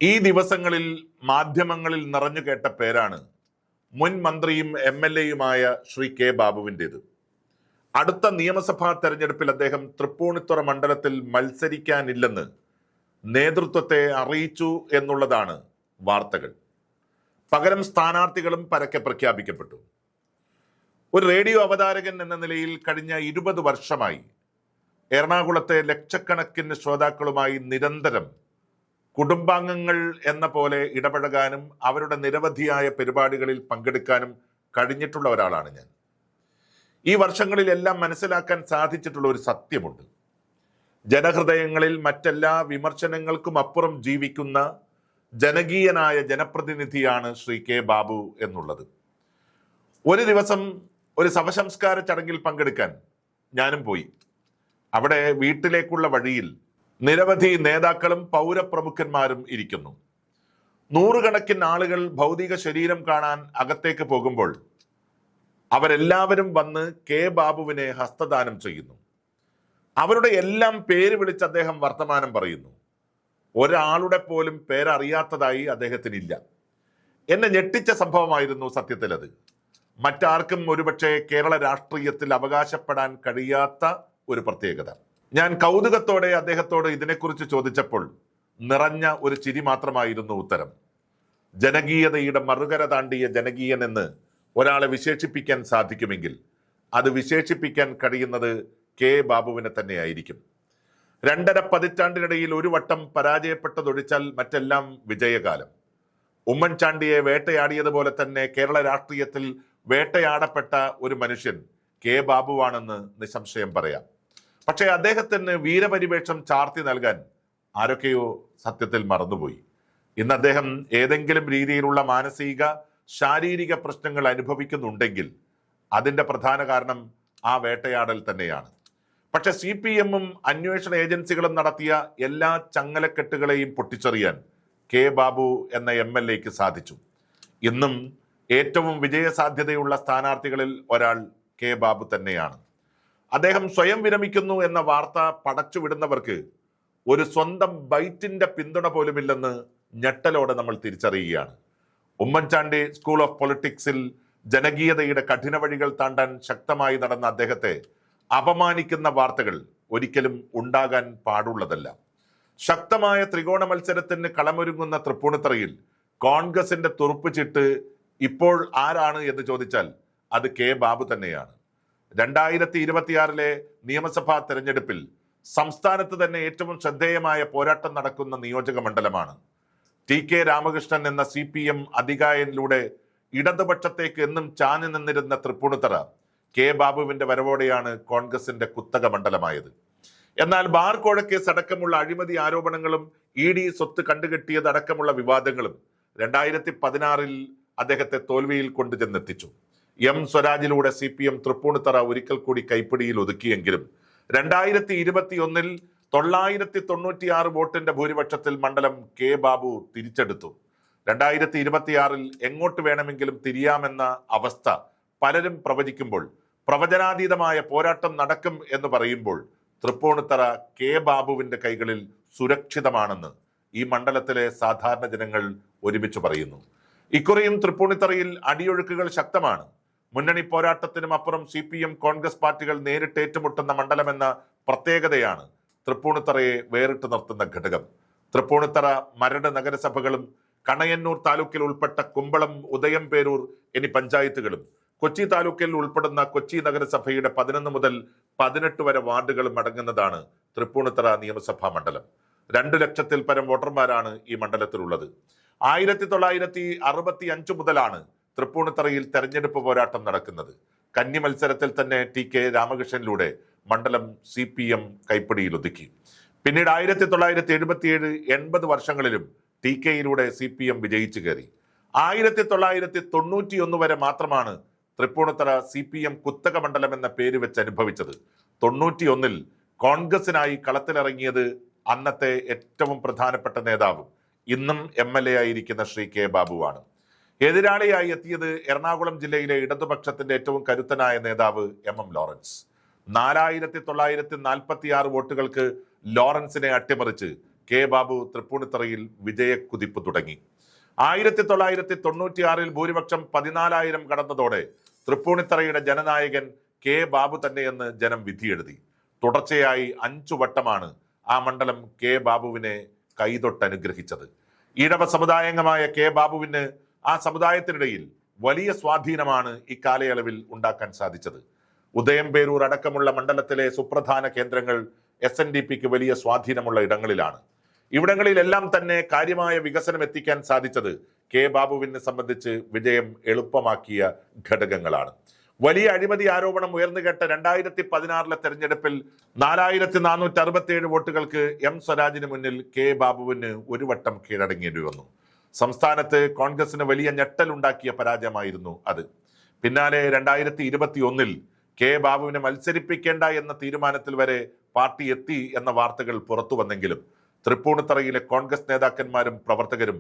ഈ ദിവസങ്ങളിൽ മാധ്യമങ്ങളിൽ നിറഞ്ഞു കേട്ട പേരാണ് മുൻ മന്ത്രിയും MLA-യുമായ ശ്രീ കെ ബാബുവിൻ്റെത്. അടുത്ത നിയമസഭാ തെരഞ്ഞെടുപ്പിൽ അദ്ദേഹം തൃപ്പൂണിത്തുറ മണ്ഡലത്തിൽ മത്സരിക്കാനില്ലെന്ന് നേതൃത്വത്തെ അറിയിച്ചു എന്നുള്ളതാണ് വാർത്തകൾ. പകരം സ്ഥാനാർത്ഥികളും പരക്കെ പ്രഖ്യാപിക്കപ്പെട്ടു. ഒരു റേഡിയോ അവതാരകൻ എന്ന നിലയിൽ കഴിഞ്ഞ 20 വർഷമായി എറണാകുളത്തെ ലക്ഷക്കണക്കിന് ശ്രോതാക്കളുമായി നിരന്തരം കുടുംബാംഗങ്ങൾ എന്ന പോലെ ഇടപഴകാനും അവരുടെ നിരവധിയായ പരിപാടികളിൽ പങ്കെടുക്കാനും കഴിഞ്ഞിട്ടുള്ള ഒരാളാണ് ഞാൻ. ഈ വർഷങ്ങളിലെല്ലാം മനസ്സിലാക്കാൻ സാധിച്ചിട്ടുള്ള ഒരു സത്യമുണ്ട്. ജനഹൃദയങ്ങളിൽ മറ്റെല്ലാ വിമർശനങ്ങൾക്കും അപ്പുറം ജീവിക്കുന്ന ജനകീയനായ ജനപ്രതിനിധിയാണ് ശ്രീ കെ ബാബു എന്നുള്ളത്. ഒരു ദിവസം ഒരു ശവസംസ്കാര ചടങ്ങിൽ പങ്കെടുക്കാൻ ഞാനും പോയി. അവിടെ വീട്ടിലേക്കുള്ള വഴിയിൽ നിരവധി നേതാക്കളും പൗരപ്രമുഖന്മാരും ഇരിക്കുന്നു. നൂറുകണക്കിന് ആളുകൾ ഭൗതിക ശരീരം കാണാൻ അകത്തേക്ക് പോകുമ്പോൾ അവരെല്ലാവരും വന്ന് കെ ബാബുവിനെ ഹസ്തദാനം ചെയ്യുന്നു. അവരുടെ എല്ലാം പേര് വിളിച്ച് അദ്ദേഹം വർത്തമാനം പറയുന്നു. ഒരാളുടെ പോലും പേരറിയാത്തതായി അദ്ദേഹത്തിനില്ല. എന്നെ ഞെട്ടിച്ച സംഭവമായിരുന്നു സത്യത്തിൽ അത്. മറ്റാർക്കും ഒരുപക്ഷെ കേരള രാഷ്ട്രീയത്തിൽ അവകാശപ്പെടാൻ കഴിയാത്ത ഒരു പ്രത്യേകത. ഞാൻ കൗതുകത്തോടെ അദ്ദേഹത്തോട് ഇതിനെക്കുറിച്ച് ചോദിച്ചപ്പോൾ നിറഞ്ഞ ഒരു ചിരി മാത്രമായിരുന്നു ഉത്തരം. ജനകീയതയുടെ മറുകര താണ്ടിയ ജനകീയൻ എന്ന് ഒരാളെ വിശേഷിപ്പിക്കാൻ സാധിക്കുമെങ്കിൽ അത് വിശേഷിപ്പിക്കാൻ കഴിയുന്നത് കെ ബാബുവിനെ തന്നെയായിരിക്കും. 2.5 പതിറ്റാണ്ടിനിടയിൽ ഒരു വട്ടം പരാജയപ്പെട്ടതൊഴിച്ചാൽ മറ്റെല്ലാം വിജയകാലം. ഉമ്മൻചാണ്ടിയെ വേട്ടയാടിയതുപോലെ തന്നെ കേരള രാഷ്ട്രീയത്തിൽ വേട്ടയാടപ്പെട്ട ഒരു മനുഷ്യൻ കെ ബാബുവാണെന്ന് നിസ്സംശയം പറയാം. പക്ഷേ അദ്ദേഹത്തിന് വീരപരിവേഷം ചാർത്തി നൽകാൻ ആരൊക്കെയോ സത്യത്തിൽ മറന്നുപോയി. ഇന്ന് അദ്ദേഹം ഏതെങ്കിലും രീതിയിലുള്ള മാനസിക ശാരീരിക പ്രശ്നങ്ങൾ അനുഭവിക്കുന്നുണ്ടെങ്കിൽ അതിൻ്റെ പ്രധാന കാരണം ആ വേട്ടയാടൽ തന്നെയാണ്. പക്ഷെ CPM-ഉം അന്വേഷണ ഏജൻസികളും നടത്തിയ എല്ലാ ചങ്ങലക്കെട്ടുകളെയും പൊട്ടിച്ചെറിയാൻ കെ ബാബു എന്ന MLA-ക്ക് സാധിച്ചു. ഇന്നും ഏറ്റവും വിജയസാധ്യതയുള്ള സ്ഥാനാർത്ഥികളിൽ ഒരാൾ കെ ബാബു തന്നെയാണ്. അദ്ദേഹം സ്വയം വിരമിക്കുന്നു എന്ന വാർത്ത പടച്ചുവിടുന്നവർക്ക് ഒരു സ്വന്തം ബൈറ്റിന്റെ പിന്തുണ പോലുമില്ലെന്ന് ഞെട്ടലോടെ നമ്മൾ തിരിച്ചറിയുകയാണ്. ഉമ്മൻചാണ്ടി സ്കൂൾ ഓഫ് പൊളിറ്റിക്സിൽ ജനകീയതയുടെ കഠിന വഴികൾ താണ്ടാൻ ശക്തമായി നടന്ന അദ്ദേഹത്തെ അപമാനിക്കുന്ന വാർത്തകൾ ഒരിക്കലും ഉണ്ടാകാൻ പാടുള്ളതല്ല. ശക്തമായ ത്രികോണ മത്സരത്തിന് കളമൊരുങ്ങുന്ന തൃപ്പൂണിത്തുറയിൽ കോൺഗ്രസിന്റെ തുറുപ്പ് ചീട്ട് ഇപ്പോൾ ആരാണ് എന്ന് ചോദിച്ചാൽ അത് കെ ബാബു തന്നെയാണ്. 2026 നിയമസഭാ തെരഞ്ഞെടുപ്പിൽ സംസ്ഥാനത്ത് തന്നെ ഏറ്റവും ശ്രദ്ധേയമായ പോരാട്ടം നടക്കുന്ന നിയോജക മണ്ഡലമാണ്. TK രാമകൃഷ്ണൻ എന്ന CPM അധികായനിലൂടെ ഇടതുപക്ഷത്തേക്ക് എന്നും ചാഞ്ഞു നിന്നിരുന്ന തൃപ്പൂണിത്തുറ കെ ബാബുവിന്റെ വരവോടെയാണ് കോൺഗ്രസിന്റെ കുത്തക മണ്ഡലമായത്. എന്നാൽ ബാർ കോഴക്കേസ് അടക്കമുള്ള അഴിമതി ആരോപണങ്ങളും ED സ്വത്ത് കണ്ടുകെട്ടിയതടക്കമുള്ള വിവാദങ്ങളും 2016 അദ്ദേഹത്തെ തോൽവിയിൽ കൊണ്ടുചെന്നെത്തിച്ചു. സ്വരാജിലൂടെ CPM തൃപ്പൂണിത്തുറ ഒരിക്കൽ കൂടി കൈപ്പിടിയിൽ ഒതുക്കിയെങ്കിലും 2021 996 വോട്ടിന്റെ ഭൂരിപക്ഷത്തിൽ മണ്ഡലം കെ ബാബു തിരിച്ചെടുത്തു. 2026 എങ്ങോട്ട് വേണമെങ്കിലും തിരിയാമെന്ന അവസ്ഥ പലരും പ്രവചിക്കുമ്പോൾ, പ്രവചനാതീതമായ പോരാട്ടം നടക്കും എന്ന് പറയുമ്പോൾ തൃപ്പൂണിത്തുറ കെ ബാബുവിന്റെ കൈകളിൽ സുരക്ഷിതമാണെന്ന് ഈ മണ്ഡലത്തിലെ സാധാരണ ജനങ്ങൾ ഒരുമിച്ച് പറയുന്നു. ഇക്കുറിയും തൃപ്പൂണിത്തുറയിൽ അടിയൊഴുക്കുകൾ ശക്തമാണ്. മുന്നണി പോരാട്ടത്തിനും അപ്പുറം CPM കോൺഗ്രസ് പാർട്ടികൾ നേരിട്ട് ഏറ്റുമുട്ടുന്ന മണ്ഡലമെന്ന പ്രത്യേകതയാണ് തൃപ്പൂണിത്തുറയെ വേറിട്ട് നിർത്തുന്ന ഘടകം. തൃപ്പൂണിത്തുറ, മരട് നഗരസഭകളും കണയന്നൂർ താലൂക്കിൽ ഉൾപ്പെട്ട കുമ്പളം, ഉദയംപേരൂർ എന്നീ പഞ്ചായത്തുകളും കൊച്ചി താലൂക്കിൽ ഉൾപ്പെടുന്ന കൊച്ചി നഗരസഭയുടെ 11 മുതൽ 18 വരെ വാർഡുകളും അടങ്ങുന്നതാണ് തൃപ്പൂണിത്തുറ നിയമസഭാ മണ്ഡലം. 2 ലക്ഷത്തിൽ പരം വോട്ടർമാരാണ് ഈ മണ്ഡലത്തിലുള്ളത്. 1965 മുതലാണ് തൃപ്പൂണിത്തുറയിൽ തെരഞ്ഞെടുപ്പ് പോരാട്ടം നടക്കുന്നത്. കന്നി മത്സരത്തിൽ തന്നെ TK രാമകൃഷ്ണനിലൂടെ മണ്ഡലം CPM കൈപ്പിടിയിൽ ഒതുക്കി. പിന്നീട് 1977, 80 വർഷങ്ങളിലും TK-യിലൂടെ CPM വിജയിച്ചു കയറി. 1991 വരെ മാത്രമാണ് തൃപ്പൂണിത്തുറ CPM കുത്തക മണ്ഡലം എന്ന പേര് വെച്ച് അനുഭവിച്ചത്. 91 കോൺഗ്രസിനായി കളത്തിലിറങ്ങിയത് അന്നത്തെ ഏറ്റവും പ്രധാനപ്പെട്ട നേതാവും ഇന്നും MLA ആയിരിക്കുന്ന ശ്രീ കെ ബാബുവാണ്. എതിരാളിയായി എത്തിയത് എറണാകുളം ജില്ലയിലെ ഇടതുപക്ഷത്തിന്റെ ഏറ്റവും കരുത്തനായ നേതാവ് MM ലോറൻസ്. 4946 വോട്ടുകൾക്ക് ലോറൻസിനെ അട്ടിമറിച്ച് കെ ബാബു തൃപ്പൂണിത്തറയിൽ വിജയക്കുതിപ്പ് തുടങ്ങി. 1996 ഭൂരിപക്ഷം 14,000 കടന്നതോടെ തൃപ്പൂണിത്തറയുടെ ജനനായകൻ കെ ബാബു തന്നെയെന്ന് ജനം വിധിയെഴുതി. തുടർച്ചയായി 5 വട്ടമാണ് ആ മണ്ഡലം കെ ബാബുവിനെ കൈതൊട്ടനുഗ്രഹിച്ചത്. ഈഴവ സമുദായാംഗമായ കെ ബാബുവിന് ആ സമുദായത്തിനിടയിൽ വലിയ സ്വാധീനമാണ് ഇക്കാലയളവിൽ ഉണ്ടാക്കാൻ സാധിച്ചത്. ഉദയംപേരൂർ അടക്കമുള്ള മണ്ഡലത്തിലെ സുപ്രധാന കേന്ദ്രങ്ങൾ SNDPക്ക് വലിയ സ്വാധീനമുള്ള ഇടങ്ങളിലാണ്. ഇവിടങ്ങളിലെല്ലാം തന്നെ കാര്യമായ വികസനം എത്തിക്കാൻ സാധിച്ചത് കെ ബാബുവിനെ സംബന്ധിച്ച് വിജയം എളുപ്പമാക്കിയ ഘടകങ്ങളാണ്. വലിയ അഴിമതി ആരോപണം ഉയർന്നുകേട്ട 2016 തെരഞ്ഞെടുപ്പിൽ 4,467 വോട്ടുകൾക്ക് M സ്വരാജിന് മുന്നിൽ കെ ബാബുവിന് ഒരു വട്ടം കീഴടങ്ങേണ്ടി വന്നു. സംസ്ഥാനത്ത് കോൺഗ്രസിന് വലിയ ഞെട്ടലുണ്ടാക്കിയ പരാജയമായിരുന്നു അത്. പിന്നാലെ 2021 കെ ബാബുവിനെ മത്സരിപ്പിക്കേണ്ട എന്ന തീരുമാനത്തിൽ വരെ പാർട്ടി എത്തി എന്ന വാർത്തകൾ പുറത്തു വന്നെങ്കിലും തൃപ്പൂണിത്തറയിലെ കോൺഗ്രസ് നേതാക്കന്മാരും പ്രവർത്തകരും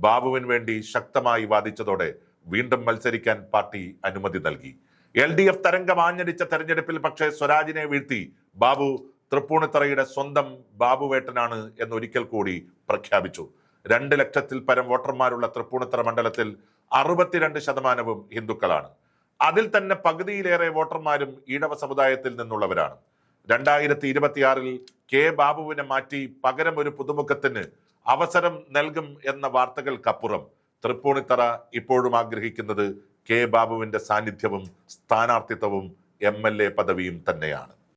ബാബുവിന് വേണ്ടി ശക്തമായി വാദിച്ചതോടെ വീണ്ടും മത്സരിക്കാൻ പാർട്ടി അനുമതി നൽകി. LDF തരംഗം ആഞ്ഞടിച്ച തെരഞ്ഞെടുപ്പിൽ പക്ഷേ സ്വരാജിനെ വീഴ്ത്തി ബാബു തൃപ്പൂണിത്തറയുടെ സ്വന്തം ബാബുവേട്ടനാണ് എന്നൊരിക്കൽ കൂടി പ്രഖ്യാപിച്ചു. 2 ലക്ഷത്തിൽ പരം വോട്ടർമാരുള്ള തൃപ്പൂണിത്തറ മണ്ഡലത്തിൽ 62% ഹിന്ദുക്കളാണ്. അതിൽ തന്നെ പകുതിയിലേറെ വോട്ടർമാരും ഈഴവ സമുദായത്തിൽ നിന്നുള്ളവരാണ്. 2026 കെ ബാബുവിനെ മാറ്റി പകരം ഒരു പുതുമുഖത്തിന് അവസരം നൽകും എന്ന വാർത്തകൾക്കപ്പുറം തൃപ്പൂണിത്തറ ഇപ്പോഴും ആഗ്രഹിക്കുന്നത് കെ ബാബുവിന്റെ സാന്നിധ്യവും സ്ഥാനാർത്ഥിത്വവും MLA പദവിയും തന്നെയാണ്.